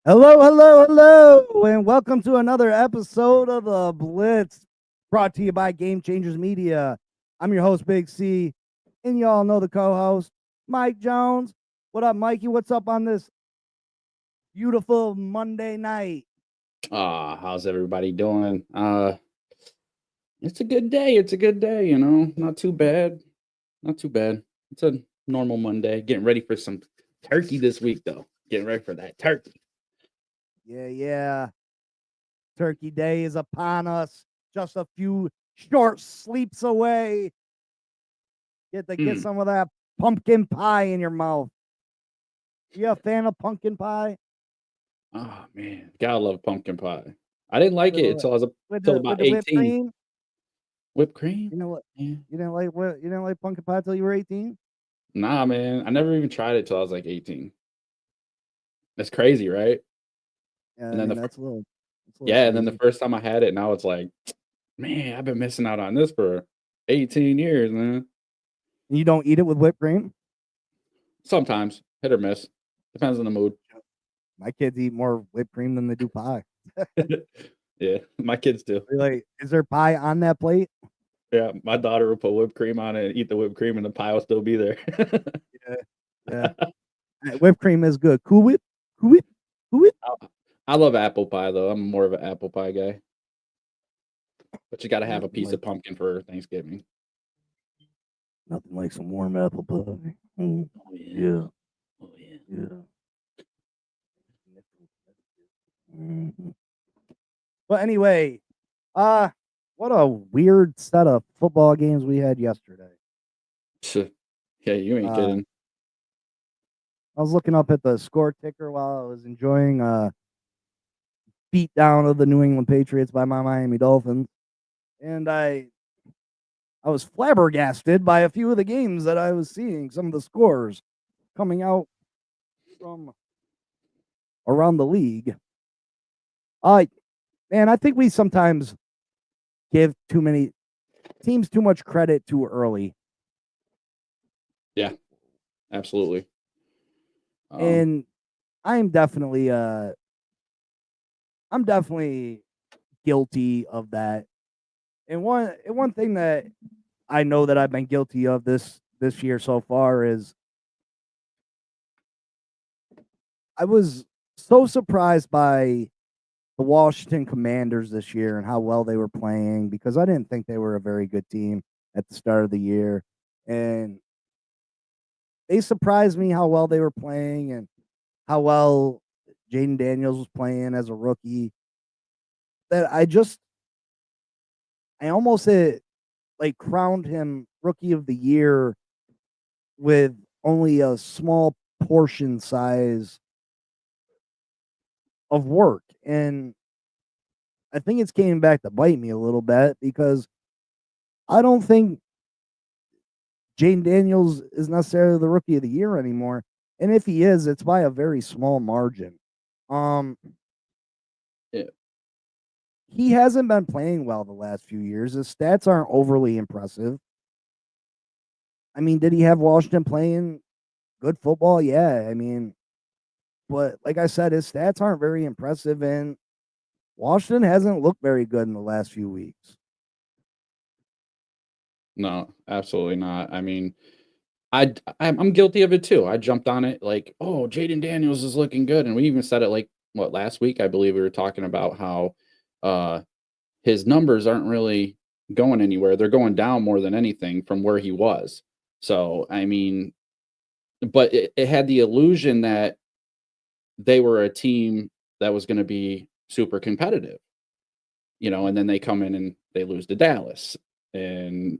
Hello, hello, hello, and welcome to another episode of the Blitz, brought to you by Game Changers Media. I'm your host, Big C, and y'all know the co-host, Mike Jones. What up, Mikey? What's up on this beautiful Monday night? How's everybody doing? It's a good day. It's a good day, Not too bad. Not too bad. It's a normal Monday. Getting ready for some turkey this week though. Getting ready for that turkey. Yeah. Turkey Day is upon us. Just a few short sleeps away. Get some of that pumpkin pie in your mouth. You a fan of pumpkin pie? Oh man, gotta love pumpkin pie. I didn't like With it the until I was until with about the whipped 18. cream? Whipped cream? You know what? Yeah. You didn't like pumpkin pie till you were 18? Nah, man. I never even tried it till I was like 18. That's crazy, right? Yeah, And I then mean the that's a little yeah, and then the crazy. first time I had it, now it's like, man, I've been missing out on this for 18 years, man. And you don't eat it with whipped cream? Sometimes hit or miss. Depends on the mood. My kids eat more whipped cream than they do pie. Yeah, my kids do. They're like, is there pie on that plate? Yeah, my daughter will put whipped cream on it and eat the whipped cream, and the pie will still be there. Yeah, yeah. Whipped cream is good. Cool whip, cool whip, cool whip. I love apple pie though. I'm more of an apple pie guy, but you got to have a Nothing piece like of pumpkin for Thanksgiving. nothing like some warm apple pie. Oh yeah, Yeah, oh yeah. yeah. Mhm. But anyway, uh, what a weird set of football games we had yesterday. Yeah, you ain't Uh, kidding. I was looking up at the score ticker while I was enjoying beat down of the New England Patriots by my Miami Dolphins, and I was flabbergasted by a few of the games that I was seeing. Some of the scores coming out from around the league. I Man, I think we sometimes give too many teams too much credit too early, Yeah, absolutely. Um, and I'm definitely uh I'm definitely guilty of that. And one thing that I know that I've been guilty of this year so far is I was so surprised by the Washington Commanders this year and how well they were playing because I didn't think they were a very good team at the start of the year. And they surprised me how well they were playing and how well Jaden Daniels was playing as a rookie. That I almost like crowned him rookie of the year with only a small portion size of work. And I think it's came back to bite me a little bit because I don't think Jaden Daniels is necessarily the rookie of the year anymore. And if he is, it's by a very small margin. Um, yeah, he hasn't been playing well the last few years. His stats aren't overly impressive. I mean, did he have Washington playing good football? Yeah. I mean, but like I said, his stats aren't very impressive, and Washington hasn't looked very good in the last few weeks. no, absolutely not. I mean, I'm guilty of it too. I jumped on it like, oh, Jaden Daniels is looking good, and we even said it like what last week. I believe we were talking about how uh his numbers aren't really going anywhere. They're going down more than anything from where he was. So I mean, but it had the illusion that they were a team that was going to be super competitive, and then they come in and they lose to Dallas, and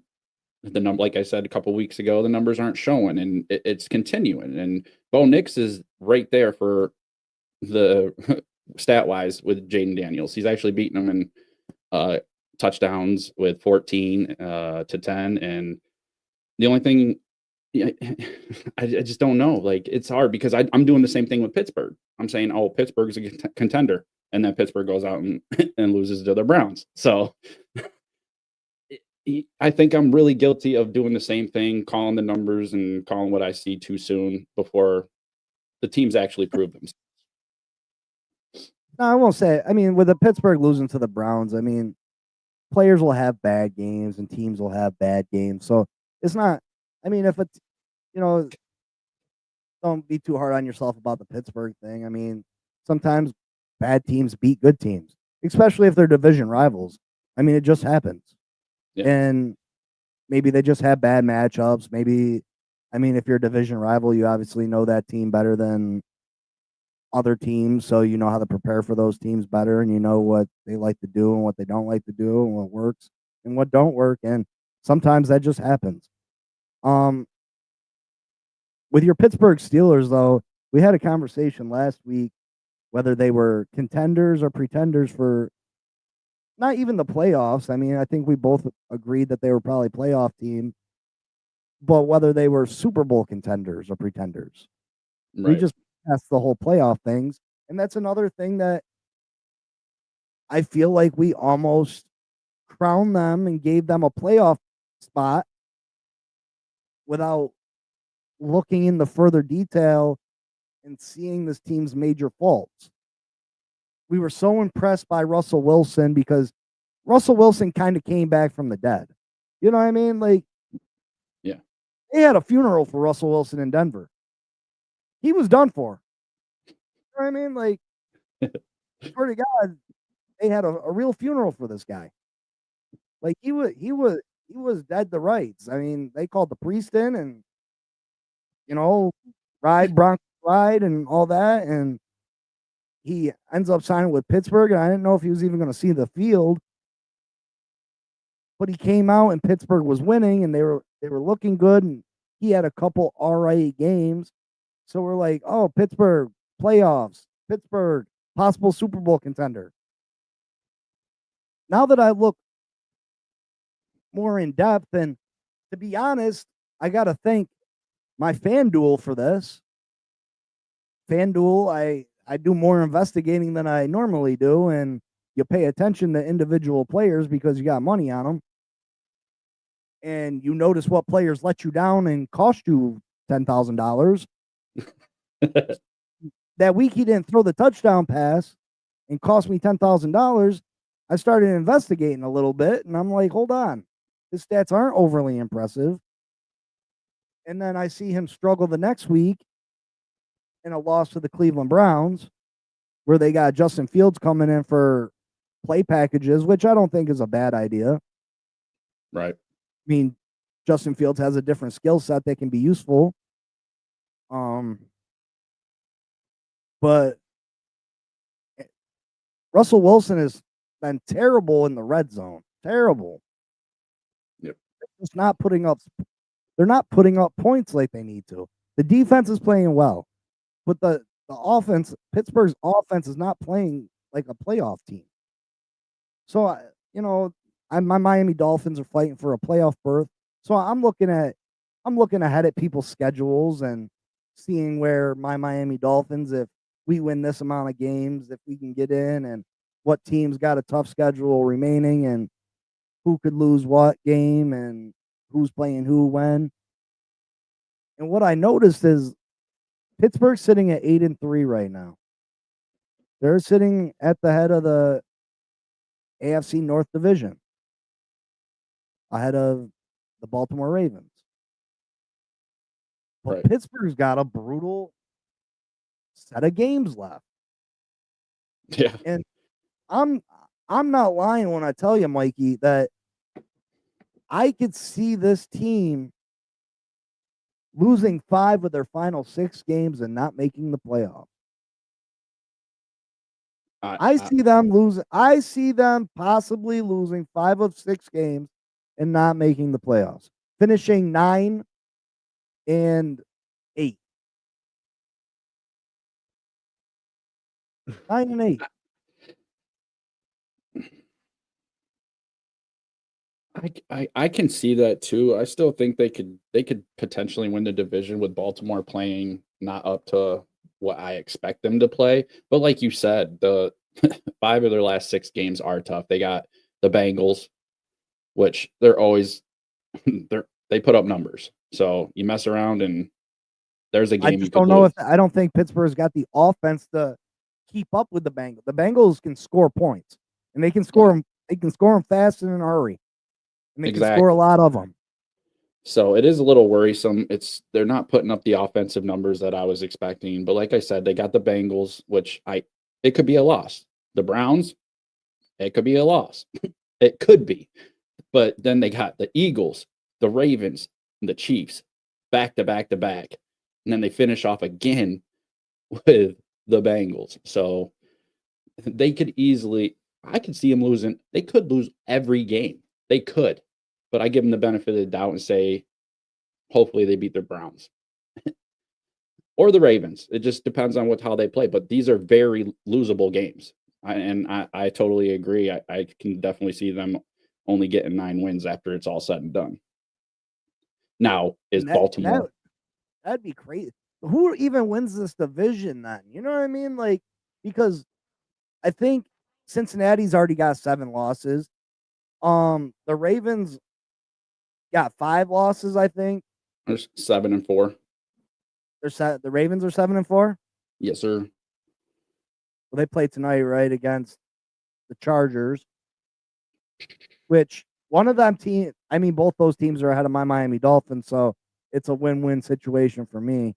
the number, like I said a couple weeks ago, the numbers aren't showing, and it's continuing. And Bo Nix is right there for the stat wise with Jaden Daniels. He's actually beaten him in uh, touchdowns with 14 to 10. And the only thing, yeah, I just don't know. Like, it's hard because I'm doing the same thing with Pittsburgh. I'm saying, oh, Pittsburgh's a contender. And then Pittsburgh goes out and, and loses to the Browns. So I think I'm really guilty of doing the same thing, calling the numbers and calling what I see too soon before the teams actually prove themselves. No, I won't say. I mean, with the Pittsburgh losing to the Browns, I mean, players will have bad games and teams will have bad games. So it's not. I mean, if it's you know, don't be too hard on yourself about the Pittsburgh thing. I mean, sometimes bad teams beat good teams, especially if they're division rivals. I mean, it just happens. Yeah. And maybe they just have bad matchups. Maybe, I mean, if you're a division rival, you obviously know that team better than other teams, so you know how to prepare for those teams better, and you know what they like to do and what they don't like to do, and what works and what don't work. And sometimes that just happens. Um, with your Pittsburgh Steelers, though, we had a conversation last week whether they were contenders or pretenders for not even the playoffs. I mean, I think we both agreed that they were probably playoff team, but whether they were Super Bowl contenders or pretenders. We Right. just passed the whole playoff things. And that's another thing that I feel like we almost crowned them and gave them a playoff spot without looking into further detail and seeing this team's major faults. We were so impressed by Russell Wilson because Russell Wilson kind of came back from the dead. You know what I mean? Like, Yeah. they had a funeral for Russell Wilson in Denver. He was done for. You know what I mean? Like, swear to God, they had a real funeral for this guy. Like, he was dead to rights. I mean, they called the priest in and ride Bronco ride and all that, and he ends up signing with Pittsburgh. And I didn't know if he was even going to see the field, but he came out and Pittsburgh was winning, and they were looking good, and he had a couple all right games. So we're like, oh, Pittsburgh playoffs, Pittsburgh possible Super Bowl contender. Now that I look more in depth, and to be honest, I got to thank my FanDuel for this. FanDuel, I do more investigating than I normally do, and you pay attention to individual players because you got money on them, and you notice what players let you down and cost you $10,000. That week he didn't throw the touchdown pass and cost me $10,000. I started investigating a little bit, and I'm like, hold on, his stats aren't overly impressive. And then I see him struggle the next week in a loss to the Cleveland Browns, where they got Justin Fields coming in for play packages, which I don't think is a bad idea. Right. I mean, Justin Fields has a different skill set that can be useful. But Russell Wilson has been terrible in the red zone. Terrible. Yep. They're not putting up points like they need to. The defense is playing well, but the offense, Pittsburgh's offense is not playing like a playoff team. So, my Miami Dolphins are fighting for a playoff berth. So I'm looking ahead at people's schedules and seeing where my Miami Dolphins, if we win this amount of games, if we can get in, and what teams got a tough schedule remaining, and who could lose what game, and who's playing who when. And what I noticed is Pittsburgh's sitting at 8-3 right now. They're sitting at the head of the AFC North Division, ahead of the Baltimore Ravens. But Right. Pittsburgh's got a brutal set of games left. Yeah. And I'm not lying when I tell you, Mikey, that I could see this team losing 5 of their final 6 games and not making the playoffs. I see them possibly losing 5 of 6 games and not making the playoffs, finishing 9-8. 9-8. I can see that too. I still think they could potentially win the division with Baltimore playing not up to what I expect them to play. But like you said, the 5 of their last 6 games are tough. They got the Bengals, which they're always they put up numbers. So you mess around and there's a I game you just could don't know lose. if I don't think Pittsburgh's got the offense to keep up with the Bengals. The Bengals can score points, and they can score them. They can score them fast and in a hurry, and they can score a Exactly. lot of them. So it is a little worrisome. They're not putting up the offensive numbers that I was expecting. But like I said, they got the Bengals, which it could be a loss. The Browns, it could be a loss. It could be. But then they got the Eagles, the Ravens, and the Chiefs back to back to back. And then they finish off again with the Bengals. So they could easily, I could see them losing. They could lose every game. They could. But I give them the benefit of the doubt and say, hopefully they beat their Browns or the Ravens. It just depends on how they play. But these are very losable games. I totally agree. I can definitely see them only getting 9 wins after it's all said and done. Now, is Baltimore? That'd be crazy. Who even wins this division then? You know what I mean? Like, because I think Cincinnati's already got 7 losses. The Ravens got 5 losses, I think. There's 7-4. The Ravens are 7-4. Yes, sir. Well, they play tonight, right, against the Chargers, which one of them both those teams are ahead of my Miami Dolphins, so it's a win-win situation for me.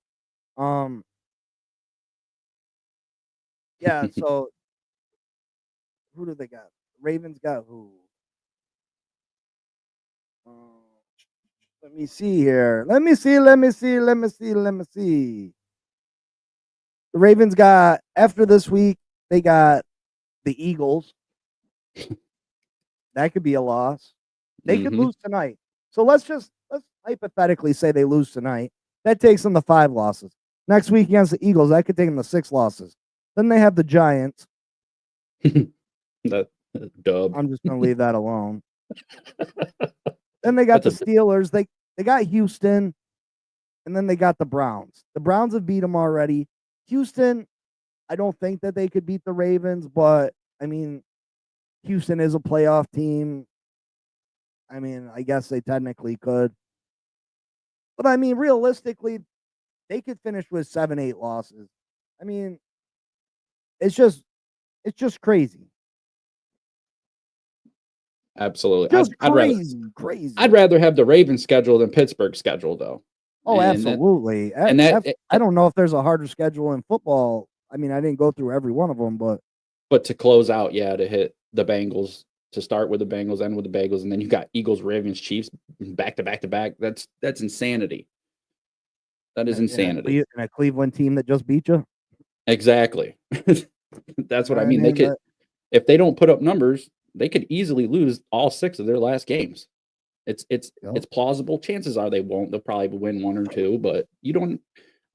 Yeah, so who do they got? Ravens got who? Let me see here. Let me see. The Ravens got, after this week, they got the Eagles. That could be a loss. They could lose tonight. So let's hypothetically say they lose tonight. That takes them to 5 losses. Next week against the Eagles, that could take them to 6 losses. Then they have the Giants. That dub. I'm just going to leave that alone. Then they got the Steelers. They got Houston, and then they got the Browns. The Browns have beat them already. Houston, I don't think that they could beat the Ravens, but I mean, Houston is a playoff team. I mean, I guess they technically could. But I mean, realistically, they could finish with 7-8 losses. I mean, it's just crazy. Absolutely. Just crazy. I'd rather have the Ravens schedule than Pittsburgh's schedule, though. Oh, absolutely. I don't know if there's a harder schedule in football. I mean, I didn't go through every one of them, but to close out, to hit the Bengals, to start with the Bengals, end with the Bengals, and then you got Eagles, Ravens, Chiefs back to back to back. That's insanity. That is insanity. In a Cleveland team that just beat you. Exactly. That's what I mean. They could, if they don't put up numbers, they could easily lose all 6 of their last games. It's plausible. Chances are they won't. They'll probably win 1 or 2, but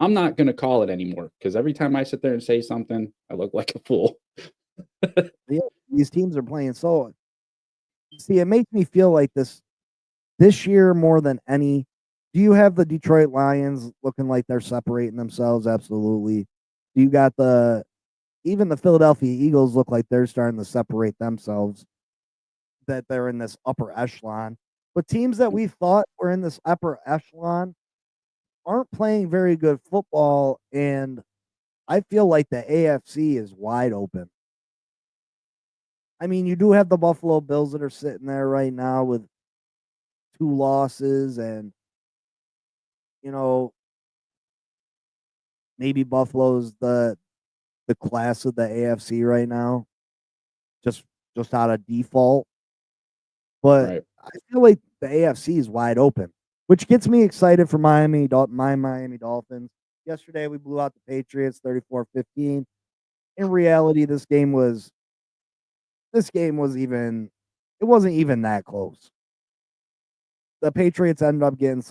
I'm not going to call it anymore because every time I sit there and say something, I look like a fool. Yeah, these teams are playing so. See, it makes me feel like this year more than any. Do you have the Detroit Lions looking like they're separating themselves? Absolutely. Do you got even the Philadelphia Eagles look like they're starting to separate themselves, that they're in this upper echelon. But teams that we thought were in this upper echelon aren't playing very good football, and I feel like the AFC is wide open. I mean, you do have the Buffalo Bills that are sitting there right now with 2 losses, and maybe Buffalo's the class of the AFC right now, just out of default. But right. I feel like the AFC is wide open, which gets me excited for my Miami Dolphins. Yesterday, we blew out the Patriots 34-15. In reality, this game wasn't even that close. The Patriots ended up getting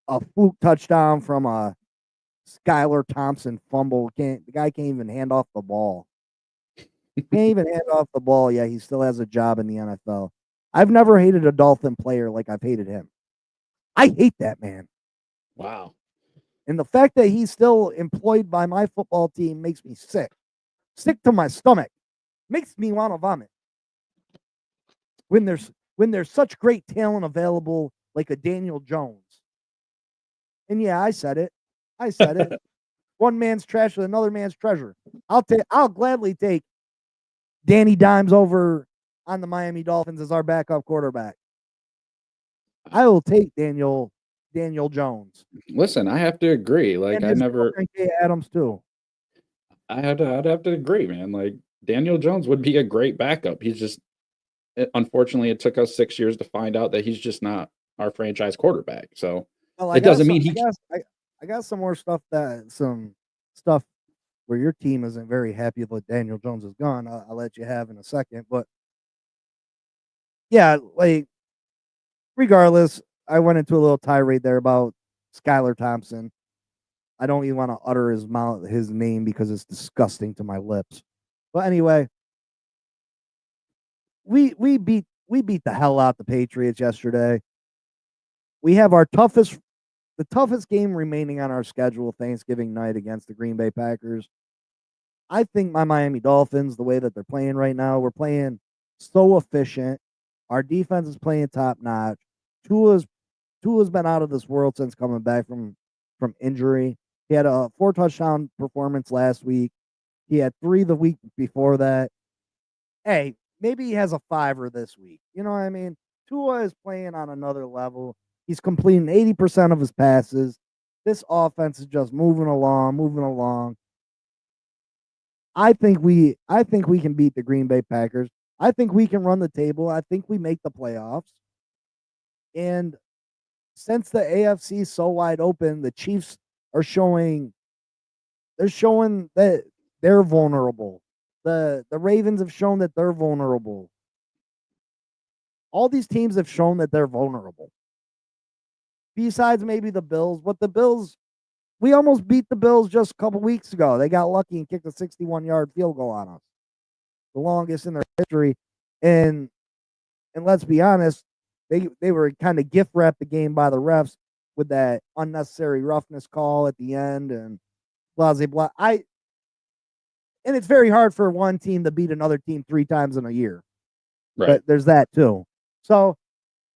a fluke touchdown from a Skylar Thompson fumble. The guy can't even hand off the ball. Can't even hand off the ball. Yeah, he still has a job in the NFL. I've never hated a Dolphin player like I've hated him. I hate that man. Wow. And the fact that he's still employed by my football team makes me sick. Sick to my stomach. Makes me want to vomit. When there's such great talent available, like a Daniel Jones. And yeah, I said it. one man's trash with another man's treasure. I'll gladly take Danny Dimes over on the Miami Dolphins as our backup quarterback. I will take Daniel Jones. Listen, I have to agree. Like And I his never girlfriend, Kay Adams, too. I'd have to agree, man. Like Daniel Jones would be a great backup. He's just unfortunately it took us 6 years to find out that he's just not our franchise quarterback. So Well, it doesn't mean I got some more stuff some stuff where your team isn't very happy with Daniel Jones is gone. I'll let you have in a second, but yeah, like regardless, I went into a little tirade there about Skylar Thompson. I don't even want to utter his name because it's disgusting to my lips. But anyway, we beat the hell out the Patriots yesterday. We have the toughest game remaining on our schedule Thanksgiving night against the Green Bay Packers. I think my Miami Dolphins, the way that they're playing right now, we're playing so efficient. Our defense is playing top notch. Tua's been out of this world since coming back from injury. He had a 4-touchdown performance last week. He had 3 the week before that. Hey, maybe he has a 5er this week. You know what I mean? Tua is playing on another level. He's completing 80% of his passes. This offense is just moving along. I think we can beat the Green Bay Packers. I think we can run the table. I think we make the playoffs. And since the AFC is so wide open, the Chiefs are showing that they're vulnerable. The Ravens have shown that they're vulnerable. All these teams have shown that they're vulnerable. Besides maybe the Bills, we almost beat the Bills just a couple weeks ago. They got lucky and kicked a 61-yard field goal on us, the longest in their history. And let's be honest, they were kind of gift wrapped the game by the refs with that unnecessary roughness call at the end and blah blah blah. And it's very hard for one team to beat another team 3 times in a year. right. But there's that too. So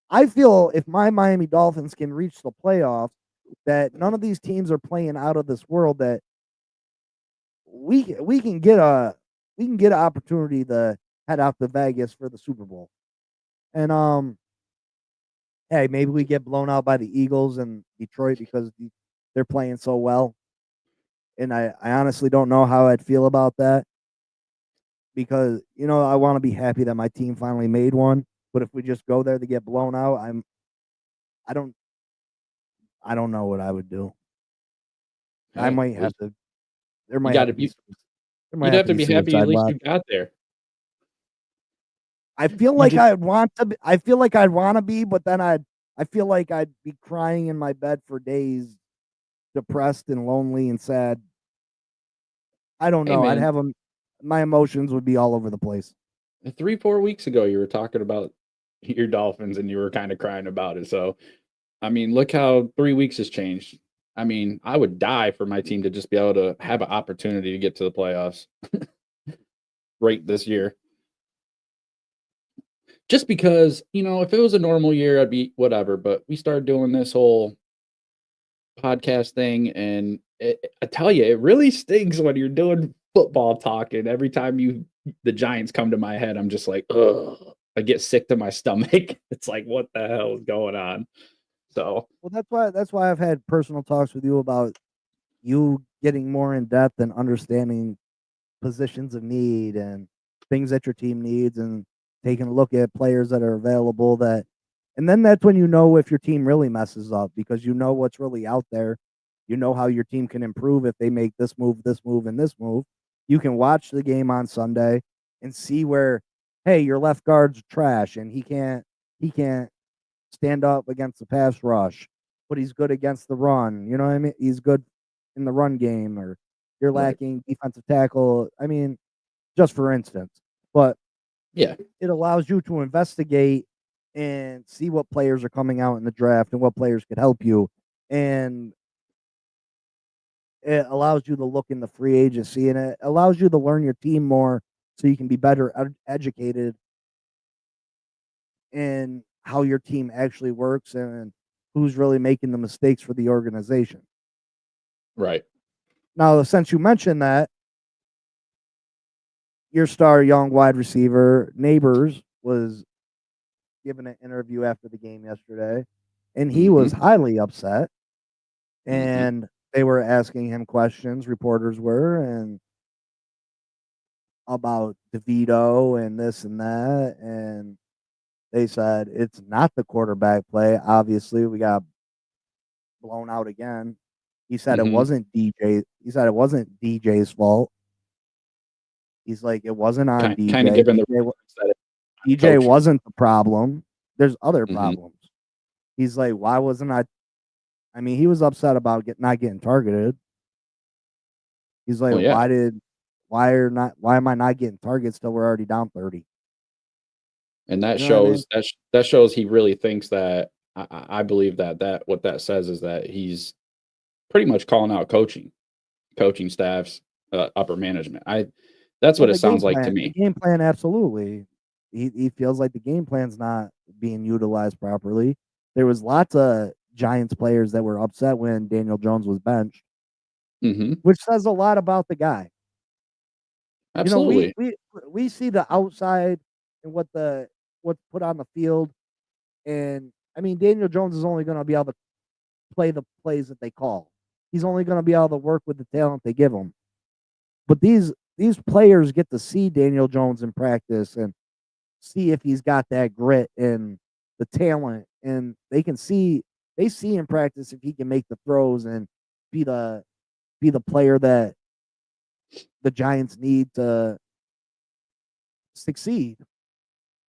I feel if my Miami Dolphins can reach the playoffs, that none of these teams are playing out of this world, that we can get an opportunity to head out to Vegas for the Super Bowl. And hey, maybe we get blown out by the Eagles and Detroit because they're playing so well. And I honestly don't know how I'd feel about that because, I want to be happy that my team finally made one. But if we just go there to get blown out, I don't know what I would do. I Hey, might have to. There might you have got to be. There might you'd have have to to be be happy at suicide least watch. you got there. I feel You like just I'd want to. I feel like I'd want to be, but then I feel like I'd be crying in my bed for days, depressed and lonely and sad. I don't hey know. I'd man, have them. My emotions would be all over the place. 3-4 weeks ago you were talking about your Dolphins and you were kind of crying about it. So I mean, look how 3 weeks has changed. I mean, I would die for my team to just be able to have an opportunity to get to the playoffs right this year. Just because, if it was a normal year, I'd be whatever. But we started doing this whole podcast thing, and I tell you, it really stinks when you're doing football talk. And every time the Giants come to my head, I'm just like, ugh. I get sick to my stomach. It's like, what the hell is going on? So, Well, that's why I've had personal talks with you about you getting more in depth and understanding positions of need and things that your team needs and taking a look at players that are available and then that's when you know if your team really messes up because you know what's really out there. You know how your team can improve if they make this move, and this move. You can watch the game on Sunday and see where, hey, your left guard's trash and he can't stand up against the pass rush, but he's good against the run. You know what I mean? He's good in the run game, or you're right. lacking defensive tackle. I mean, just for instance, but Yeah. it allows you to investigate and see what players are coming out in the draft and what players could help you. And it allows you to look in the free agency and it allows you to learn your team more so you can be better educated in how your team actually works and who's really making the mistakes for the organization. Right. Now, since you mentioned that, your star young wide receiver, Neighbors, was given an interview after the game yesterday, and he was Mhm, highly upset. mhm. And they were asking him questions, reporters were, and about DeVito and this and that. And they said it's not the quarterback play. Obviously, we got blown out again. He said it Mhm. wasn't DJ. He said it wasn't DJ's fault. He's like, it wasn't on Kinda DJ. given the reasons that it's not DJ coaching. wasn't the problem. There's other Mhm. problems. He's like, why wasn't I mean, he was upset about not getting targeted. He's like, Well, yeah, why am I not getting targets till we're already down 30? and that You know what I mean? shows that shows he really thinks that I believe that what that says is that he's pretty much calling out coaching staffs, upper management. I That's Well, what it sounds like to the me. game plan, absolutely. He feels like the game plan's not being utilized properly. There was lots of Giants players that were upset when Daniel Jones was benched, Mhm. which says a lot about the guy. You know, Absolutely. we see the outside and what's put on the field, and I mean Daniel Jones is only going to be able to play the plays that they call. He's only going to be able to work with the talent they give him. But these players get to see Daniel Jones in practice and see if he's got that grit and the talent, and they see in practice if he can make the throws and be the player that the Giants need to succeed.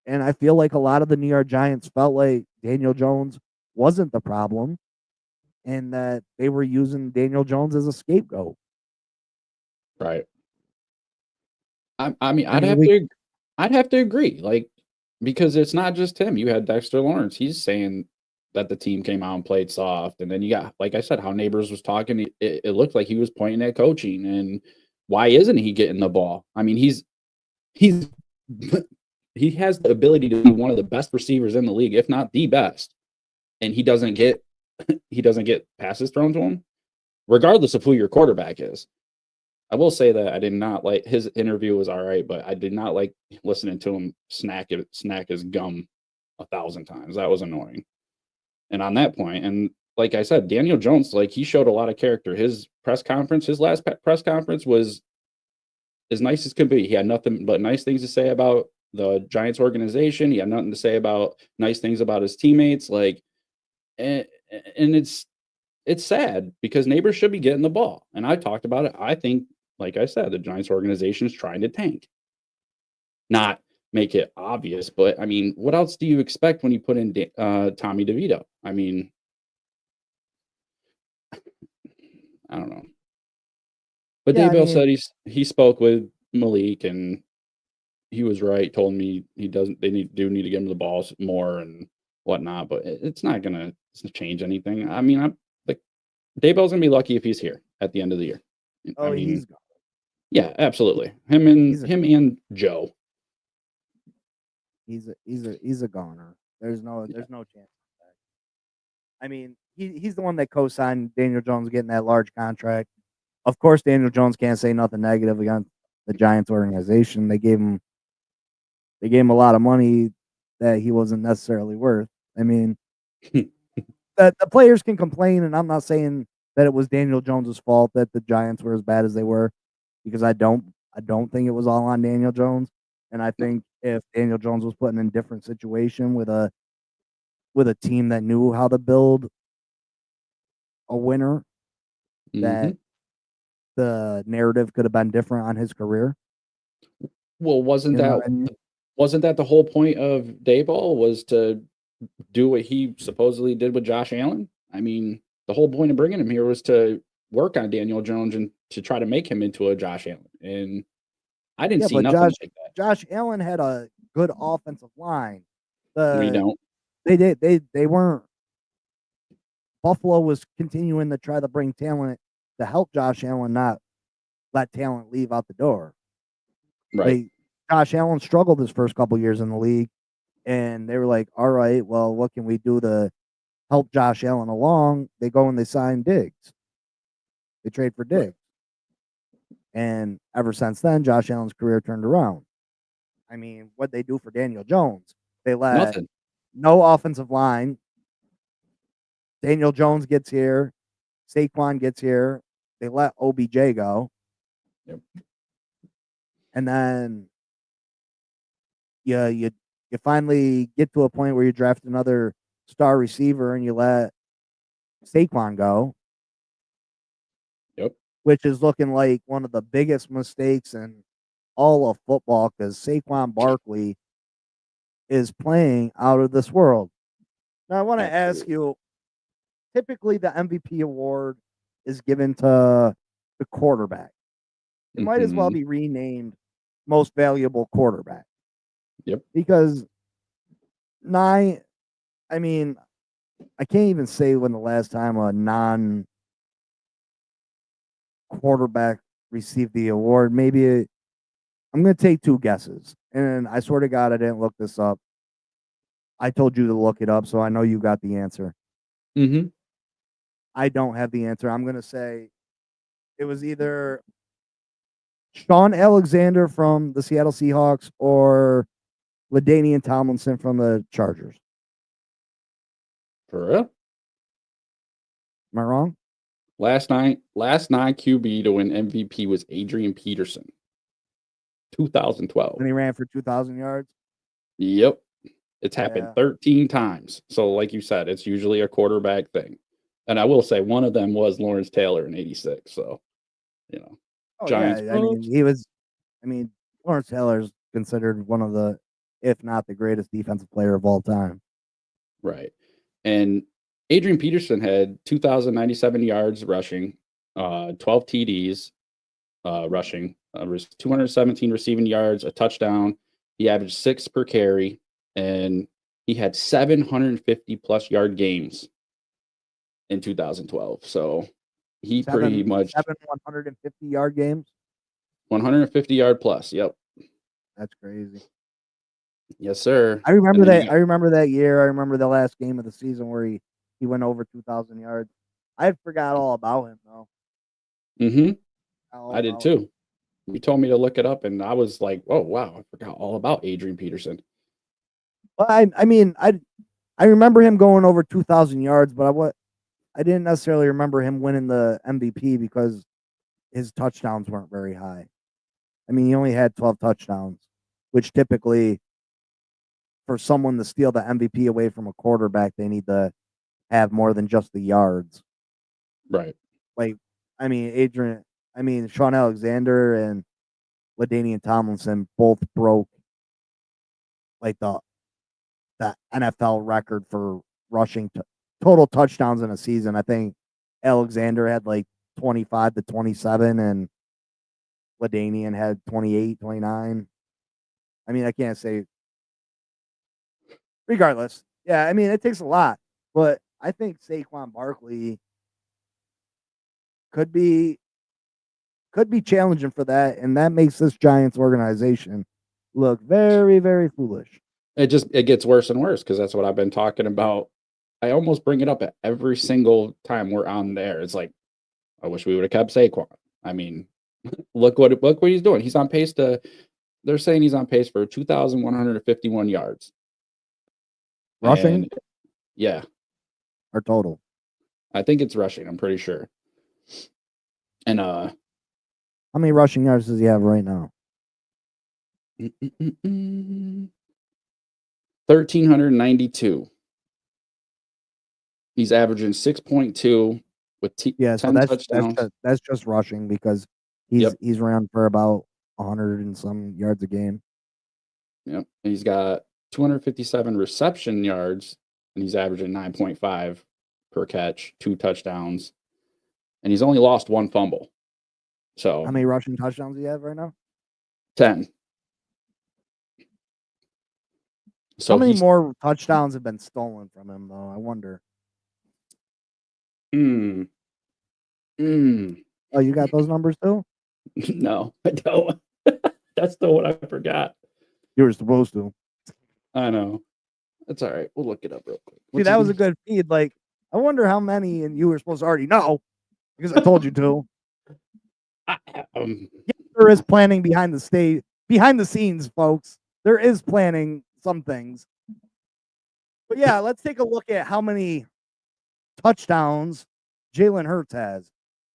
And I feel like a lot of the New York Giants felt like Daniel Jones wasn't the problem and that they were using Daniel Jones as a scapegoat. Right. I mean, I mean, we I'd have to agree, like, because it's not just him. You had Dexter Lawrence. He's saying that the team came out and played soft, and then you got, like I said, how Neighbors was talking. It looked like he was pointing at coaching, and why isn't he getting the ball? I mean, he's he has the ability to be one of the best receivers in the league, if not the best, and he doesn't get he doesn't get passes thrown to him, regardless of who your quarterback is. I will say that I did not like his interview was all right, but I did not like listening to him snack his gum 1,000 times. That was annoying. And on that point, and like I said, Daniel Jones, like he showed a lot of character. His press conference, his last press conference was as nice as could be. He had nothing but nice things to say about the Giants organization. He had nothing to say about nice things about his teammates. Like, and, and it's sad because Neighbors should be getting the ball. And I talked about it. I think, like I said, the Giants organization is trying to tank, not make it obvious. But I mean, what else do you expect when you put in Tommy DeVito? I mean, I don't know. But yeah, I Daybell mean, said he spoke with Malik and he was right. Told me he doesn't. They need to give him the balls more and whatnot. But it's not gonna change anything. I mean, I'm like Daybell's gonna be lucky if he's here at the end of the year. I oh, mean, yeah, absolutely. Him and he's a him and Joe. he's a goner. Yeah. There's no chance. I mean, he's the one that co-signed Daniel Jones getting that large contract. Of course, Daniel Jones can't say nothing negative against the Giants organization. They gave him a lot of money that he wasn't necessarily worth. I mean, the players can complain, and I'm not saying that it was Daniel Jones's fault that the Giants were as bad as they were, because I don't think it was all on Daniel Jones. And I No. think if Daniel Jones was put in a different situation with a team that knew how to build a winner, that Mhm. the narrative could have been different on his career. Well, You know what I mean? wasn't that the whole point of Dayball was to do what he supposedly did with Josh Allen? I mean, the whole point of bringing him here was to work on Daniel Jones and to try to make him into a Josh Allen. And I didn't Yeah, see but nothing like that. Josh Allen had a good offensive line. We The don't. they weren't Buffalo was continuing to try to bring talent to help Josh Allen, not let talent leave out the door. Right. They Josh Allen struggled his first couple years in the league, and they were like, "All right, well, what can we do to help Josh Allen along?" They go and they sign Diggs. They trade for Right. Diggs. And ever since then, Josh Allen's career turned around. I mean, what they do for Daniel Jones, they let Nothing. no offensive line. Daniel Jones gets here, Saquon gets here. They let OBJ go, Yep. and then you finally get to a point where you draft another star receiver and you let Saquon go. Yep. Which is looking like one of the biggest mistakes in all of football because Saquon Barkley is playing out of this world. Now, I want to ask you, typically the MVP award is given to the quarterback. It might as well be renamed most valuable quarterback. Yep. Because I can't even say when the last time a non quarterback received the award. Maybe I'm going to take two guesses. And I swear to God, I didn't look this up. I told you to look it up, so I know you got the answer. Mm-hmm. I don't have the answer. I'm going to say it was either Sean Alexander from the Seattle Seahawks or LaDainian Tomlinson from the Chargers. For real? Am I wrong? Last night QB to win MVP was Adrian Peterson. 2012. When he ran for 2,000 yards? Yep. It's happened 13 times. So like you said, it's usually a quarterback thing. And I will say one of them was Lawrence Taylor in 86. So, Giants. Yeah. Lawrence Taylor is considered one of the, if not the greatest defensive player of all time. Right. And Adrian Peterson had 2,097 yards rushing, 12 TDs rushing, 217 receiving yards, a touchdown. He averaged 6 per carry, and he had 750 plus yard games in 2012. So he pretty much 150 yard games. 150 yard plus. Yep. That's crazy. Yes, sir. I remember that. I remember that year. I remember the last game of the season where he went over 2,000 yards. I forgot all about him though. I did too. You told me to look it up, and I was like, "Oh wow, I forgot all about Adrian Peterson." Well, I remember him going over 2,000 yards, but I didn't necessarily remember him winning the MVP because his touchdowns weren't very high. I mean, he only had 12 touchdowns, which typically for someone to steal the MVP away from a quarterback, they need to have more than just the yards. Right. Like, Sean Alexander and LaDainian Tomlinson both broke like the NFL record for rushing total touchdowns in a season. I think Alexander had like 25 to 27 and LaDainian had 28, 29. I mean, I can't say. Regardless, yeah, I mean, it takes a lot, but I think Saquon Barkley could be challenging for that, and that makes this Giants organization look very, very foolish. It gets worse and worse because that's what I've been talking about. I almost bring it up at every single time we're on there. It's like, I wish we would have kept Saquon. I mean, look what he's doing. He's on pace to. They're saying he's on pace for 2,151 yards. Rushing? And, yeah. Or total? I think it's rushing. I'm pretty sure. And how many rushing yards does he have right now? 1,392. He's averaging 6.2 with 10 touchdowns. That's just rushing because he's around for about 100 and some yards a game. Yep. And he's got 257 reception yards, and he's averaging 9.5 per catch, 2 touchdowns, and he's only lost 1 fumble. So how many rushing touchdowns do you have right now? 10. So how many more touchdowns have been stolen from him, though? I wonder. Oh, you got those numbers too? No, I don't. That's the one I forgot. You were supposed to. I know. That's all right. We'll look it up real quick. See, that was a good feed. Like, I wonder how many, and you were supposed to already know because I told you to. There is planning behind the scenes, folks. There is planning some things. But yeah, let's take a look at how many touchdowns Jalen Hurts has.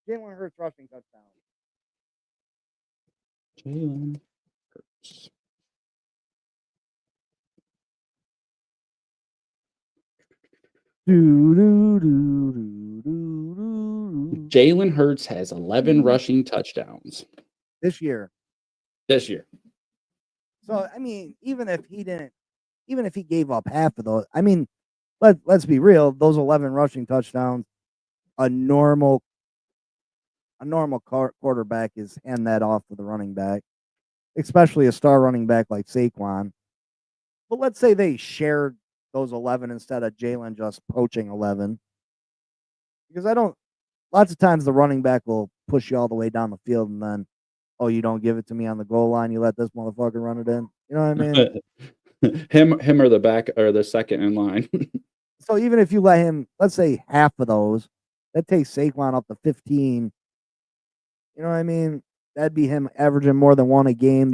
Jalen Hurts rushing touchdowns. Jalen Hurts. Jalen Hurts has 11 rushing touchdowns this year. So I mean, even if he gave up half of those, I mean, let's be real, those 11 rushing touchdowns, a normal quarterback is hand that off to the running back, especially a star running back like Saquon. But let's say they shared those 11 instead of Jalen just poaching 11. Because lots of times the running back will push you all the way down the field and then, oh, you don't give it to me on the goal line, you let this motherfucker run it in. You know what I mean? him or the back or the second in line. So even if you let him, let's say half of those, that takes Saquon up to 15. You know what I mean? That'd be him averaging more than one a game.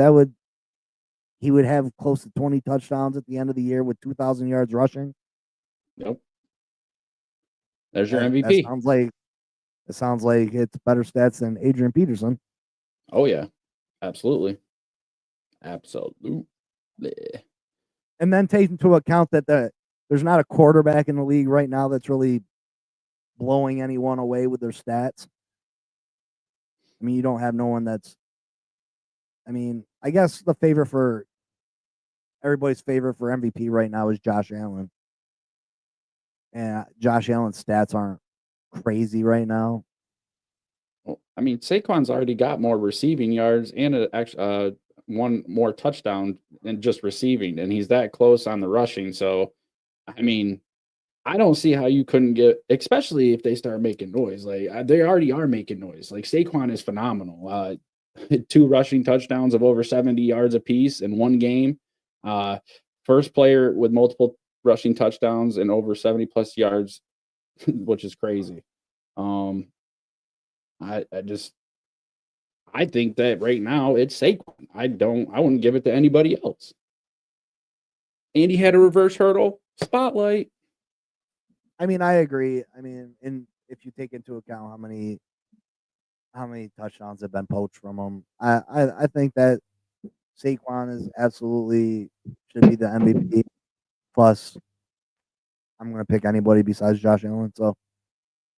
He would have close to 20 touchdowns at the end of the year with 2,000 yards rushing. Yep. There's your MVP. It sounds like it's better stats than Adrian Peterson. Oh yeah, absolutely. And then take into account that there's not a quarterback in the league right now that's really blowing anyone away with their stats. I mean, you don't have no one that's. I mean, I guess everybody's favorite for MVP right now is Josh Allen. And Josh Allen's stats aren't crazy right now. Well, I mean, Saquon's already got more receiving yards and one more touchdown than just receiving, and he's that close on the rushing. So, I mean, I don't see how you couldn't get, especially if they start making noise. Like they already are making noise. Like Saquon is phenomenal. 2 rushing touchdowns of over 70 yards apiece in one game. First player with multiple rushing touchdowns and over 70 plus yards, which is crazy. I think that right now it's Saquon. I wouldn't give it to anybody else. And he had a reverse hurdle spotlight. I mean, I agree. I mean, if you take into account how many touchdowns have been poached from him, I think that Saquon is absolutely should be the MVP. Plus, I'm going to pick anybody besides Josh Allen. So,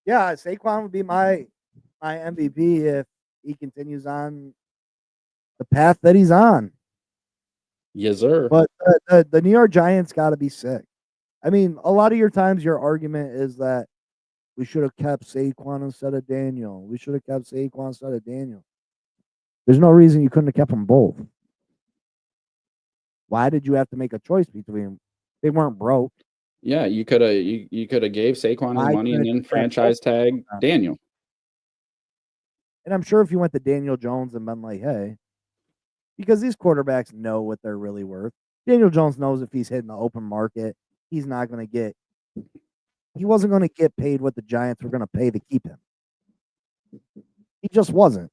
yeah, Saquon would be my MVP if he continues on the path that he's on. Yes, sir. But the New York Giants got to be sick. I mean, a lot of your times, your argument is that we should have kept Saquon instead of Daniel. We should have kept Saquon instead of Daniel. There's no reason you couldn't have kept them both. Why did you have to make a choice between them? They weren't broke. Yeah, you could have gave Saquon his money and then franchise tag Daniel. And I'm sure if you went to Daniel Jones and been like, hey, because these quarterbacks know what they're really worth. Daniel Jones knows if he's hitting the open market, he's not going to get. He wasn't going to get paid what the Giants were going to pay to keep him. He just wasn't,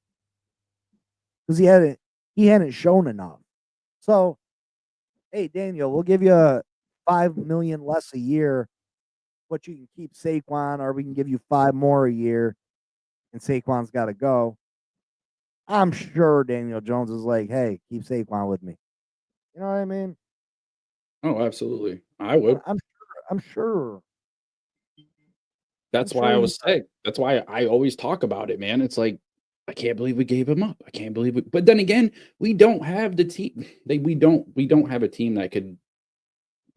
because he hadn't shown enough. So, hey Daniel, we'll give you $5 million less a year, but you can keep Saquon, or we can give you 5 more a year, and Saquon's got to go. I'm sure Daniel Jones is like, hey, keep Saquon with me. You know what I mean? Oh, absolutely. I would. I'm sure. That's why I was sick. That's why I always talk about it, man. It's like, I can't believe we gave him up. I can't believe it. But then again, we don't have the team. We don't have a team that could.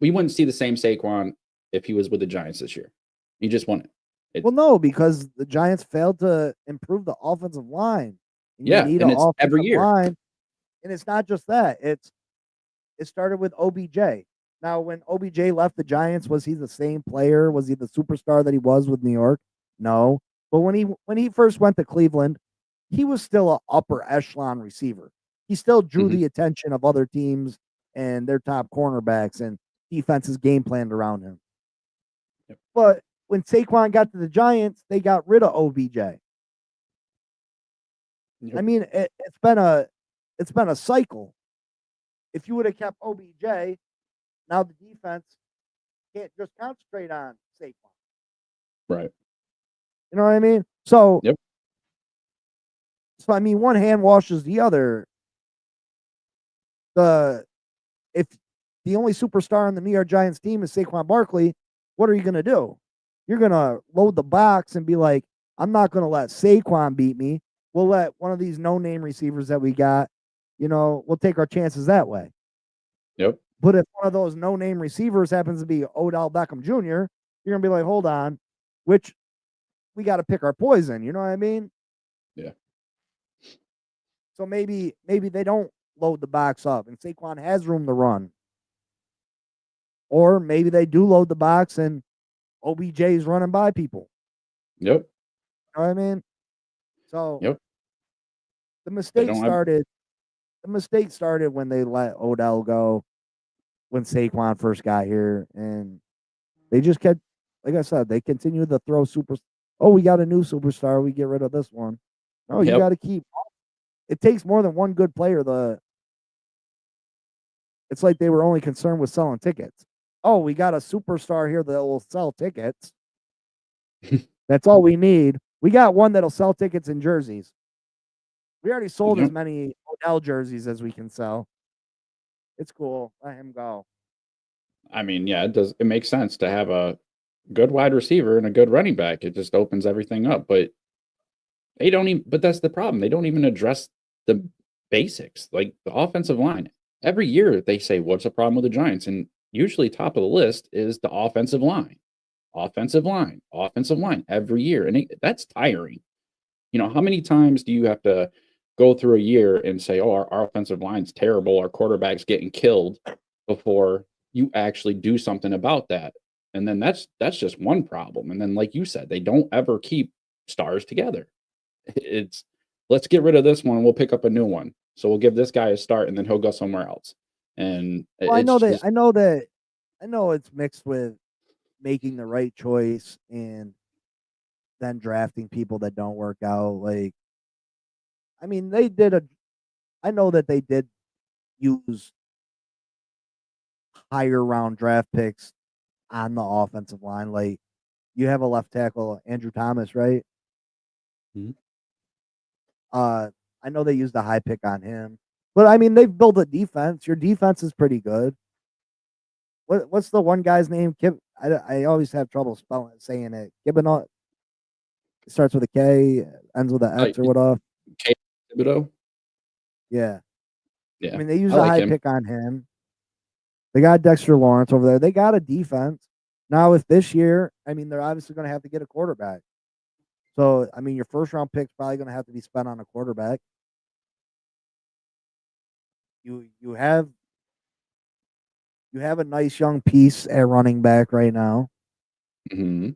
We wouldn't see the same Saquon if he was with the Giants this year. He just won it. Well, no, because the Giants failed to improve the offensive line. And yeah, and it's every year. Line. And it's not just that. It started with OBJ. Now, when OBJ left the Giants, was he the same player? Was he the superstar that he was with New York? No. But when he first went to Cleveland, he was still an upper echelon receiver. He still drew the attention of other teams and their top cornerbacks, and defenses game planned around him. Yep. But when Saquon got to the Giants, they got rid of OBJ. I mean, it's been a cycle. If you would have kept OBJ, now the defense can't just concentrate on Saquon. Right. You know what I mean? So, Yep. I mean, one hand washes the other. If the only superstar on the New York Giants team is Saquon Barkley, what are you going to do? You're going to load the box and be like, I'm not going to let Saquon beat me. We'll let one of these no-name receivers that we got, we'll take our chances that way. Yep. But if one of those no-name receivers happens to be Odell Beckham Jr., you're going to be like, hold on, which we got to pick our poison. You know what I mean? Yeah. So maybe they don't load the box up and Saquon has room to run. Or maybe they do load the box and OBJ is running by people. Yep. You know what I mean? So Yep. the mistake started when they let Odell go when Saquon first got here. And they just kept, like I said, they continue to throw we got a new superstar. We get rid of this one. No, you got to keep. It takes more than one good player. It's like they were only concerned with selling tickets. Oh, we got a superstar here that will sell tickets. That's all we need. We got one that'll sell tickets and jerseys. We already sold as many Odell jerseys as we can sell. It's cool. Let him go. I mean, yeah, it makes sense to have a good wide receiver and a good running back. It just opens everything up. But that's the problem. They don't even address the basics, like the offensive line. Every year they say, what's the problem with the Giants? And usually top of the list is the offensive line. Offensive line every year. And that's tiring. How many times do you have to go through a year and say, oh, our offensive line's terrible, our quarterback's getting killed, before you actually do something about that? And then that's just one problem. And then, like you said, they don't ever keep stars together. It's, let's get rid of this one and we'll pick up a new one. So we'll give this guy a start and then he'll go somewhere else. And I know it's mixed with making the right choice and then drafting people that don't work out. Like, I mean, I know that they did use higher round draft picks on the offensive line. Like, you have a left tackle, Andrew Thomas, right? Mhm. I know they used a high pick on him, but I mean, they've built a defense. Your defense is pretty good. What's the one guy's name? I always have trouble saying it. Gibbon. It starts with a K, ends with an X or whatever. K. Thibodeau? Yeah. Yeah. I mean, they used a high pick on him. They got Dexter Lawrence over there. They got a defense. Now, if this year, I mean, they're obviously going to have to get a quarterback. So, I mean, your first round pick's probably going to have to be spent on a quarterback. You have a nice young piece at running back right now. Mm-hmm.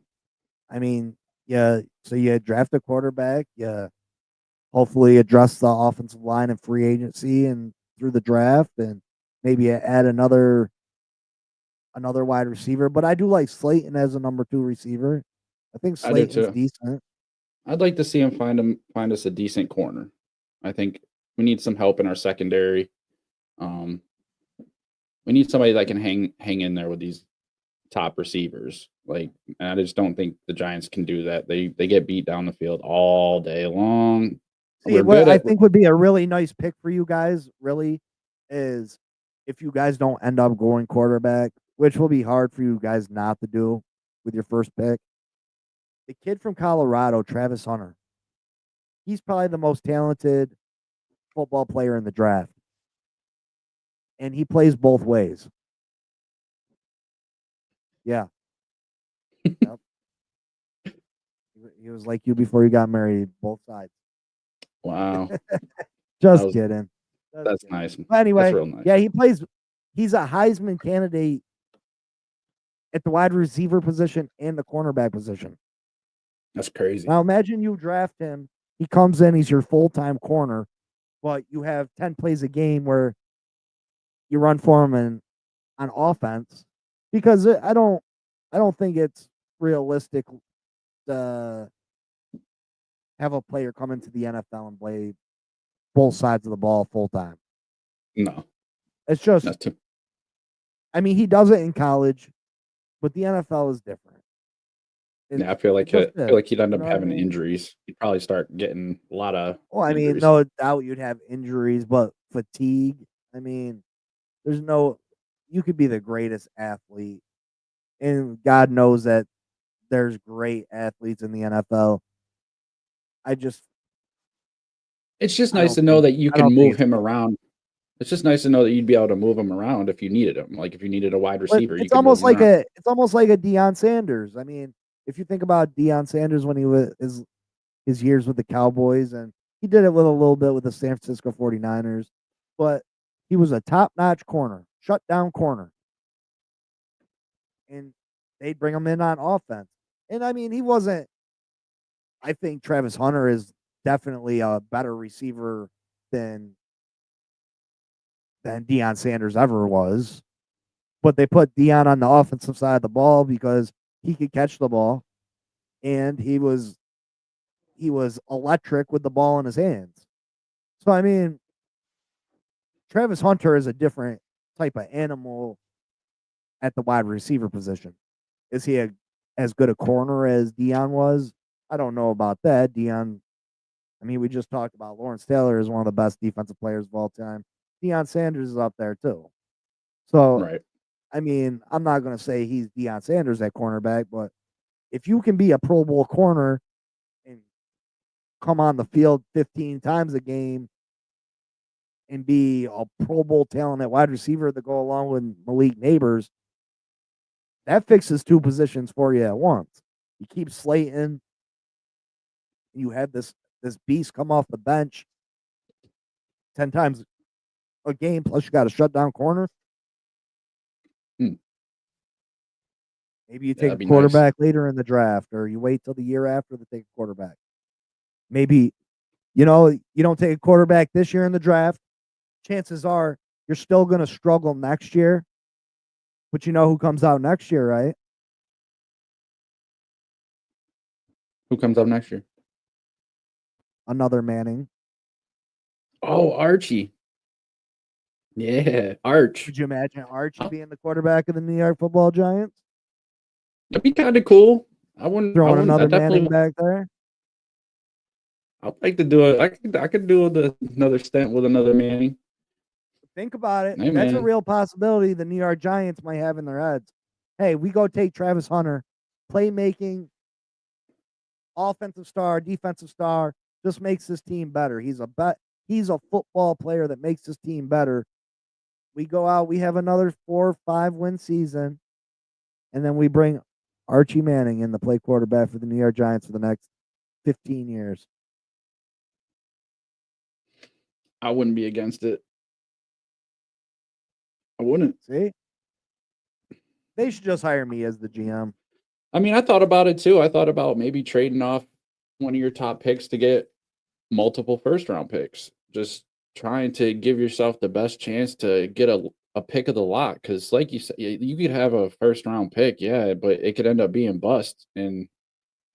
I mean, yeah. So you draft a quarterback. You hopefully address the offensive line and free agency and through the draft, and maybe add another wide receiver. But I do like Slayton as a number 2 receiver. I think Slayton's decent. I'd like to see him find us a decent corner. I think we need some help in our secondary. We need somebody that can hang in there with these top receivers. Like, and I just don't think the Giants can do that. They get beat down the field all day long. See, what I think would be a really nice pick for you guys, really, is if you guys don't end up going quarterback, which will be hard for you guys not to do with your first pick. The kid from Colorado, Travis Hunter, he's probably the most talented football player in the draft. And he plays both ways. Yeah. Yep. He was like you before you got married, both sides. Wow. Just kidding. That's nice. But anyway, that's real nice. Yeah, he's a Heisman candidate at the wide receiver position and the cornerback position. That's crazy. Now imagine you draft him. He comes in, he's your full-time corner, but you have 10 plays a game where you run for him on offense, because I don't think it's realistic to have a player come into the NFL and play both sides of the ball full time. No, It's just, that's too. I mean, he does it in college, but the NFL is different. Yeah, I feel It like just I is. feel like he'd end You up know what I having mean? injuries. He'd probably start getting a lot of Well, I mean, injuries. no doubt you'd have injuries, but fatigue. I mean, there's no. You could be the greatest athlete, and God knows that there's great athletes in the NFL. I just, It's just I nice don't to know think, that you I can don't think move it's him real. around. It's just nice to know that you'd be able to move him around if you needed him. Like if you needed a wide But receiver, you could move him around. it's almost like a Deion Sanders. I mean, if you think about Deion Sanders when he was his years with the Cowboys, and he did it with a little bit with the San Francisco 49ers, but he was a top-notch corner, shut down corner, and they'd bring him in on offense. And I mean, he wasn't. I think Travis Hunter is definitely a better receiver than Deion Sanders ever was. But they put Deion on the offensive side of the ball because he could catch the ball, and he was electric with the ball in his hands. So I mean, Travis Hunter is a different type of animal at the wide receiver position. Is he as good a corner as Deion was? I don't know about that. Deion, I mean, we just talked about Lawrence Taylor is one of the best defensive players of all time. Deion Sanders is up there too. So, Right. I mean, I'm not going to say he's Deion Sanders at cornerback, but if you can be a Pro Bowl corner and come on the field 15 times a game and be a Pro Bowl talent at wide receiver to go along with Malik Neighbors, that fixes two positions for you at once. You keep Slayton, you have this beast come off the bench 10 times a game, plus you got a shutdown corner. Hmm. Maybe you Yeah, take that'd a be nice. quarterback later in the draft, or you wait till the year after to take a quarterback. Maybe, you know, you don't take a quarterback this year in the draft. Chances are you're still going to struggle next year, but you know who comes out next year, right? Who comes up next year? Another Manning. Oh, Archie. Yeah, Arch. Could you imagine Archie Oh, being the quarterback of the New York Football Giants? that'd be kind of cool. I wouldn't. I Throwing wouldn't. I another definitely. Manning back there. I'd like to do it. I could do another stint with another Manning. Think about it. Hey That's a man, real possibility the New York Giants might have in their heads. Hey, we go take Travis Hunter, playmaking, offensive star, defensive star, just makes this team better. He's a football player that makes this team better. We go out, we have another 4 or 5 win season, and then we bring Archie Manning in to play quarterback for the New York Giants for the next 15 years. I wouldn't be against it. I wouldn't. See? They should just hire me as the GM. I mean, I thought about it too. I thought about maybe trading off one of your top picks to get multiple first round picks. Just trying to give yourself the best chance to get a pick of the lot. Because, like you said, you could have a first round pick, yeah, but it could end up being bust. And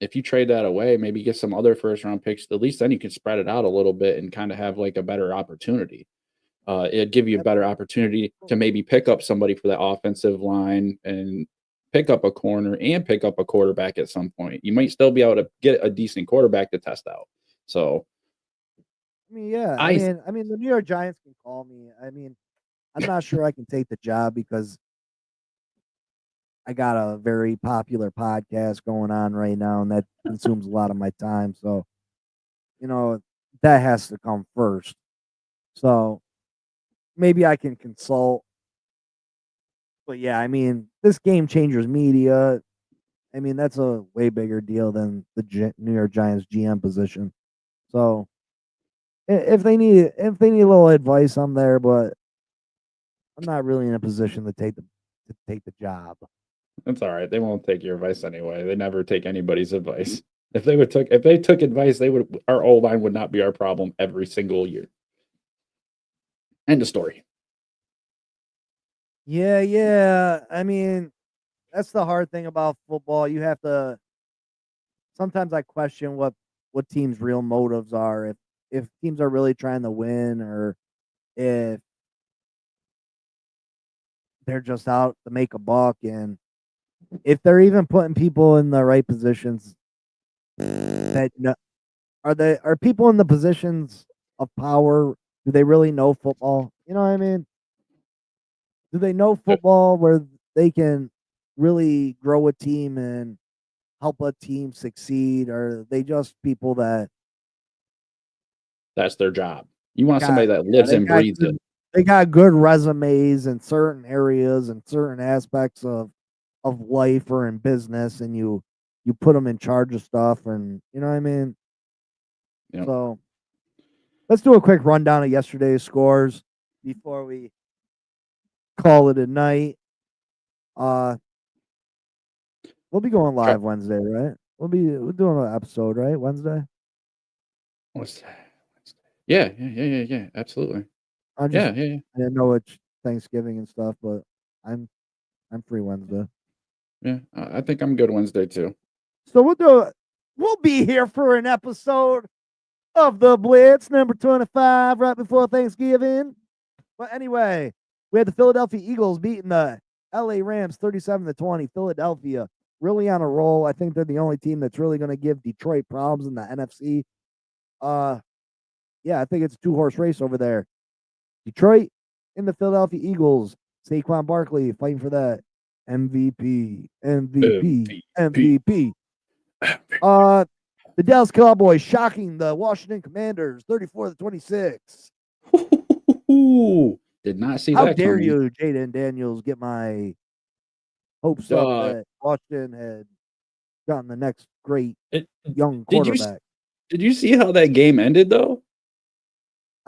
if you trade that away, maybe get some other first round picks, at least then you can spread it out a little bit and kind of have like a better opportunity. It'd give you a better opportunity to maybe pick up somebody for the offensive line and pick up a corner and pick up a quarterback at some point. You might still be able to get a decent quarterback to test out. So I mean, yeah. I I mean, the New York Giants can call me. I mean, I'm not sure I can take the job because I got a very popular podcast going on right now, and that consumes a lot of my time. So, you know, that has to come first. So maybe I can consult. But yeah, I mean, this Game Changers media, I mean, that's a way bigger deal than the New York Giants GM position. So if they need a little advice, I'm there, but I'm not really in a position to take the job. That's all right. They won't take your advice anyway. They never take anybody's advice. If they took advice, they would our O line would not be our problem every single year. End of story. Yeah, yeah. I mean, that's the hard thing about football. You have to sometimes I question what teams' real motives are. if teams are really trying to win or if they're just out to make a buck, and if they're even putting people in the right positions that are people in the positions of power, do they really know football? You know what I mean? Do they know football where they can really grow a team and help a team succeed? Or are they just people that That's their job. You want got somebody that lives and breathes it. they got good resumes in certain areas and certain aspects of life or in business, and you put them in charge of stuff, and you know what I mean? You know, So let's do a quick rundown of yesterday's scores before we call it a night. We'll be going live Wednesday, right? We're doing an episode, right? Wednesday. what's that? Yeah. Absolutely. I Yeah. didn't know it's Thanksgiving and stuff, but I'm free Wednesday. Yeah. I think I'm good Wednesday too. So we'll be here for an episode of the Blitz number 25 right before Thanksgiving. But anyway, we had the Philadelphia Eagles beating the LA Rams 37-20. Philadelphia really on a roll. I think they're the only team that's really going to give Detroit problems in the NFC. Yeah, I think it's a two-horse race over there. Detroit and the Philadelphia Eagles. Saquon Barkley fighting for that MVP. The Dallas Cowboys shocking the Washington Commanders 34-26. Did not see How that dare coming. you, Jaden Daniels, get my hopes up that Washington had gotten the next great young quarterback. Did you see how that game ended though?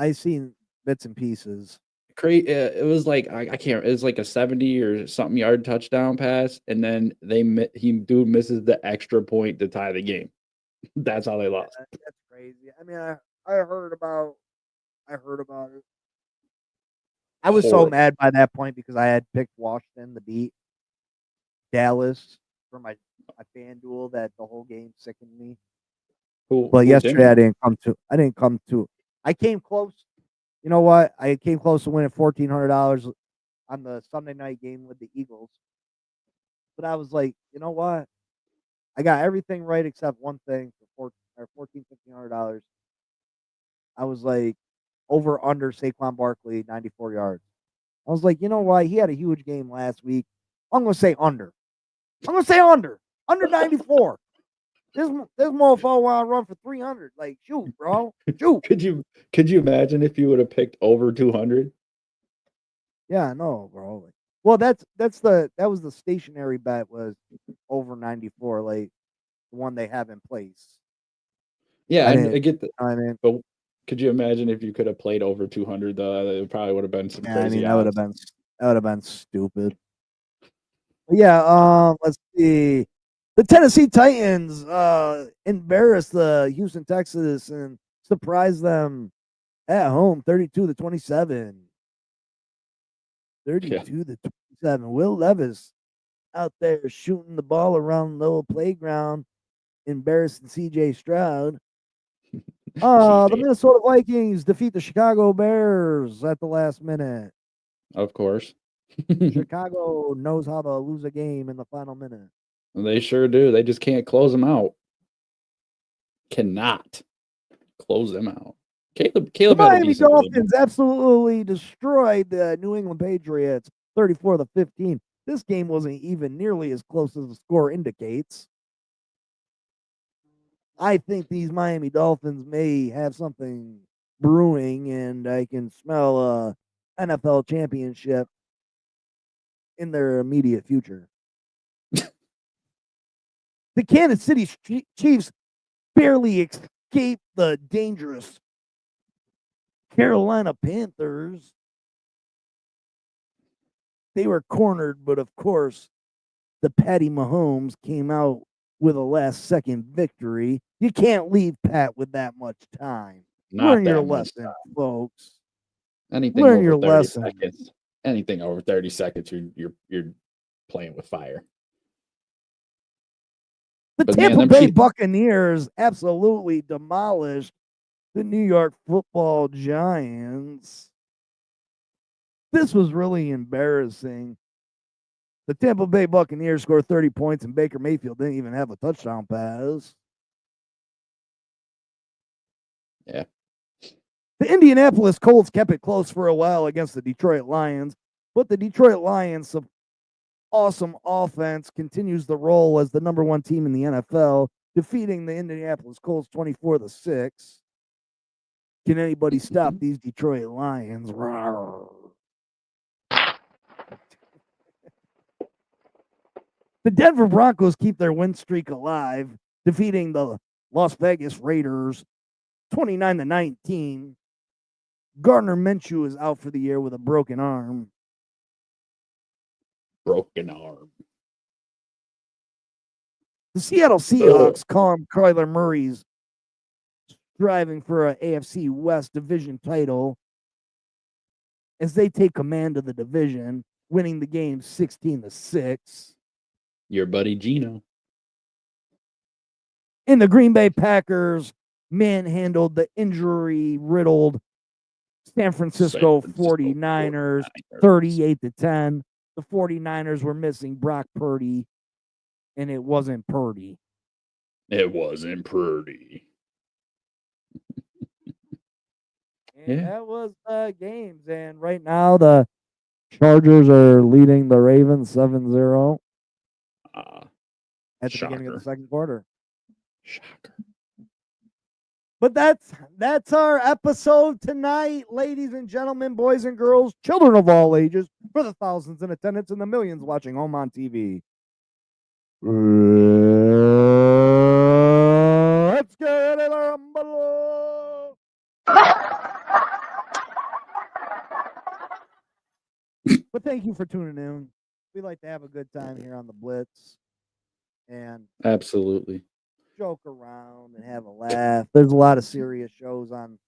I seen bits and pieces. It was like I can't. It was like a 70 or something yard touchdown pass, and then dude misses the extra point to tie the game. That's how they lost. That's crazy. I mean, I heard about it. I was so mad by that point because I had picked Washington to beat Dallas for my FanDuel that the whole game sickened me. But yesterday I didn't come to. I came close. You know what? I came close to winning $1,400 on the Sunday night game with the Eagles. But I was like, you know what? I got everything right except one thing for $1,500. I was like, over under Saquon Barkley 94 yards. I was like, you know what? He had a huge game last week. I'm gonna say under. Under 94. This mofo want to run for 300. Like, shoot, bro. Shoot. Could you imagine if you would have picked over 200? Yeah, no, bro. Well, that was the stationary bet was over 94, like the one they have in place. Yeah, I get that. I mean, but could you imagine if you could have played over 200 though? It probably would have been some crazy. I mean, that would have been stupid. But yeah, let's see. The Tennessee Titans embarrassed the Houston Texans and surprised them at home 32-27. 32-27. Will Levis out there shooting the ball around the little playground, embarrassing CJ Stroud. The Minnesota Vikings defeat the Chicago Bears at the last minute. Of course. Chicago knows how to lose a game in the final minute. They sure do. They just can't close them out. Cannot close them out. Caleb the Miami Dolphins absolutely destroyed the New England Patriots 34-15. This game wasn't even nearly as close as the score indicates. I think these Miami Dolphins may have something brewing, and I can smell a NFL championship in their immediate future. The Kansas City Chiefs barely escaped the dangerous Carolina Panthers. They were cornered, but of course, the Patty Mahomes came out with a last-second victory. You can't leave Pat with that much time. Learn your lesson, folks. Learn your lesson. Seconds. Anything over 30 seconds, you're playing with fire. The Tampa Bay Buccaneers absolutely demolished The New York Football Giants. This was really embarrassing. The Tampa Bay Buccaneers scored 30 points, and Baker Mayfield didn't even have a touchdown pass. Yeah. The Indianapolis Colts kept it close for a while against the Detroit Lions, but the Detroit Lions' awesome offense continues to roll as the number one team in the NFL, defeating the Indianapolis Colts 24-6. Can anybody stop these Detroit Lions? The Denver Broncos keep their win streak alive, defeating the Las Vegas Raiders 29-19. Gardner Minshew is out for the year with a broken arm. Broken arm. The Seattle Seahawks calm Kyler Murray's striving for an AFC West division title as they take command of the division, winning the game 16-6. Your buddy Gino. And the Green Bay Packers manhandled the injury-riddled San Francisco 49ers 38-10. The 49ers were missing Brock Purdy, and it wasn't Purdy. It wasn't Purdy. And that was the games. And right now, the Chargers are leading the Ravens 7-0 at the beginning of the second quarter. Shocker. But that's our episode tonight, ladies and gentlemen, boys and girls, children of all ages, for the thousands in attendance and the millions watching home on TV. Let's get it, Rumble. But thank you for tuning in. We like to have a good time here on the Blitz and absolutely joke around and have a laugh. There's a lot of serious shows on.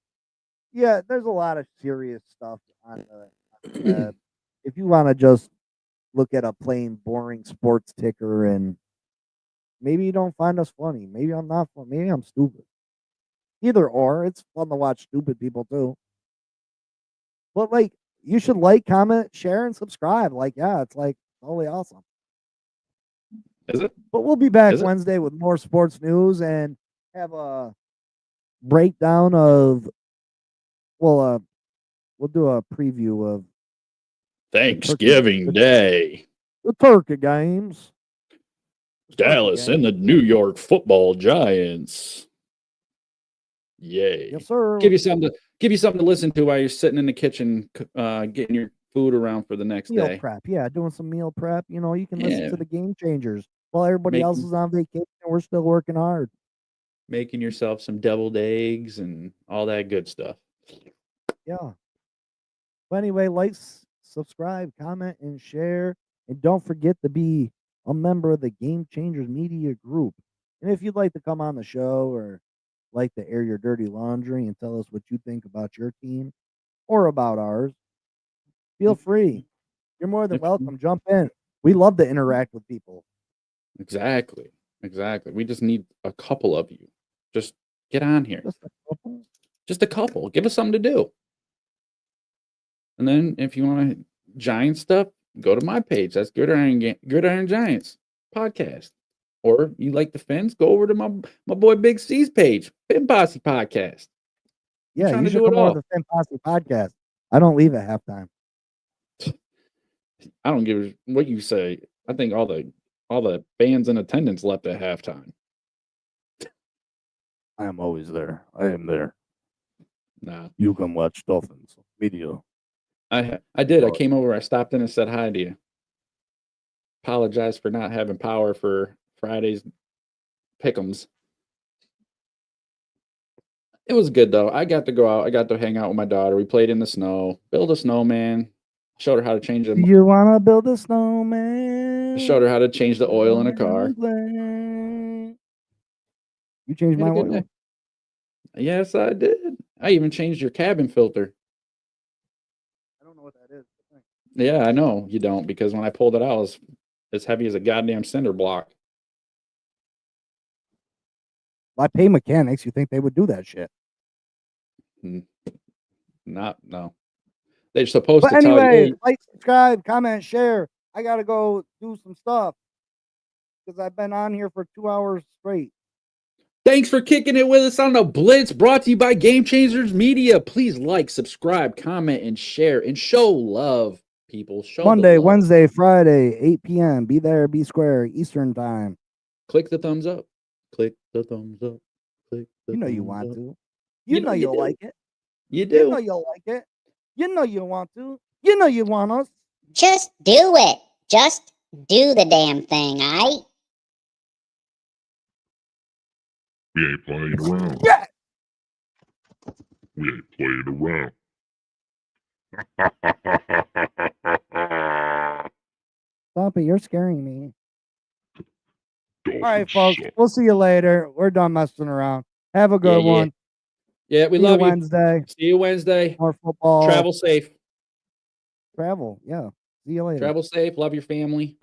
Yeah, there's a lot of serious stuff on the web. If you want to just look at a plain boring sports ticker and maybe you don't find us funny, maybe I'm not funny, maybe I'm stupid. Either or, it's fun to watch stupid people too. But like, you should like, comment, share, and subscribe. Like, yeah, it's like totally awesome. Is it? But we'll be back Wednesday with more sports news and have a breakdown of. Well, we'll do a preview of Thanksgiving Day. The Turkey games. Dallas and the New York Football Giants. Yay! Yes, sir. Give you something to listen to while you're sitting in the kitchen, getting your food around for the next meal day. Prep, yeah, doing some meal prep. You know, you can listen to the Game Changers while everybody else is on vacation. We're still working hard, making yourself some deviled eggs and all that good stuff. Yeah. But anyway, like, subscribe, comment, and share, and don't forget to be a member of the Game Changers Media Group. And if you'd like to come on the show or like to air your dirty laundry and tell us what you think about your team or about ours, feel free. You're more than welcome. Jump in. We love to interact with people. Exactly. We just need a couple of you. Just get on here. Just a couple. Give us something to do. And then if you want Giant stuff, go to my page. That's Gridiron Giants podcast. Or you like the Fins, go over to my boy Big C's page, Fin Posse Podcast. Yeah, you should come over to the Fin Posse Podcast. I don't leave at halftime. I don't give what you say. I think all the fans in attendance left at halftime. I am always there. I am there. Nah. You can watch Dolphins video. I did. I came over. I stopped in and said hi to you. Apologize for not having power for Friday's pick'ems. It was good though. I got to go out. I got to hang out with my daughter. We played in the snow, build a snowman. Showed her how to change the. You wanna build a snowman? Showed her how to change the oil in a car. You changed my oil? Yes, I did. I even changed your cabin filter. I don't know what that is. Yeah, I know you don't, because when I pulled it out, it was as heavy as a goddamn cinder block. I pay mechanics. You think they would do that shit? No. They're supposed But to tell you, anyway, hey, like, subscribe, comment, share. I gotta go do some stuff because I've been on here for 2 hours straight. thanks for kicking it with us on the Blitz, brought to you by Game Changers Media. Please like, subscribe, comment, and share, and show love, people. Show Monday, the love. Wednesday, Friday, 8 p.m. Be there, be square, Eastern time. Click the thumbs up. Click the thumbs up. Click the You know you thumbs want up. to. You know you you'll do. like it. You You know do. you'll like it. You know you want to. You know you want us. Just do it. Just do the damn thing, aight? We ain't playing around. Yeah. We ain't playing around. Stop it. You're scaring me. Dolphins All right, folks. suck. We'll see you later. We're done messing around. Have a good one. Yeah, we See love you you. Wednesday. See you Wednesday. More football. Travel safe. Travel. Yeah. See you later. Travel safe. Love your family.